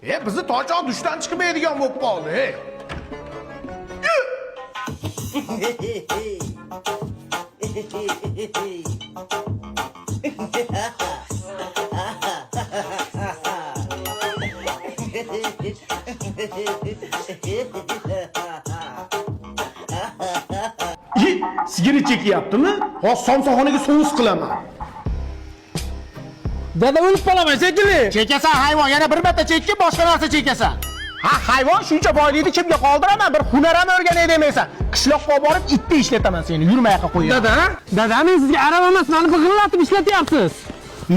Bizi tochoq dushdan chiqmaydigan bo'lib qoldi. Sigara chekyaptimi? Hozir somsaxonaga sovus qilaman. Dada o'lib qolaman shekilli. Chekasan hayvon, yana bir marta chekki, boshqa narsa chekasan. Ha, hayvon shuncha boylikni kimga qoldiraman? Bir hunar ham o'rganay demaysan. Qishloqqa borib itni ishlataman seni, yurmay yoqqa qo'yaman. Dada men sizga arava emas, meni big'illatib ishlatyapsiz.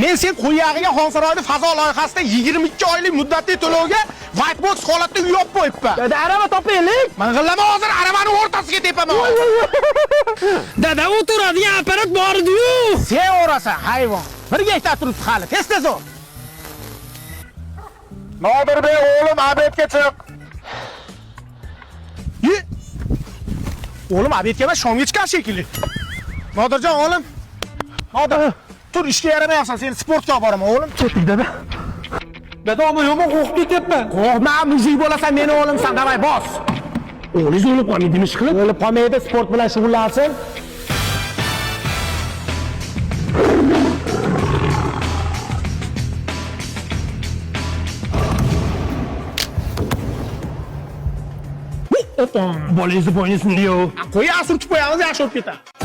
Men sen qo'yag'iga Xonsaroyda fazo loyihasida 22 oylik muddatli to'lovga whitebox holatda uy olib qo'yibman. Dada arava topaylik. Ming'illama hozir aravani o'rtasiga tepaman. Dada o'tiradigan apparat bor edi-yu. Sen o'rasan hayvon. Bir gektar turibdi hali. Tez ol. Nodirbek o'g'lim obedga chiq. O'g'lim obedga emas, shomga chiqar shekilli. Nodirjon o'g'lim. Nodir, tur ishga yaramayapsan, seni sportga olib boraman o'g'lim. Ketdik dada. Dada men yomon qo'rqib ketyapman. Qo'rqma, mujik bo'lasan, meni o'g'limsan, davay bos. O'g'lingiz o'lib qolmaydimi ish qilib? O'lib qolmaydi, sport bilan shug'ullansin. Bolangizni bo'ynisini-yu. Qo'ya surtib qo'yamiz, yaxshi bo'lib ketadi.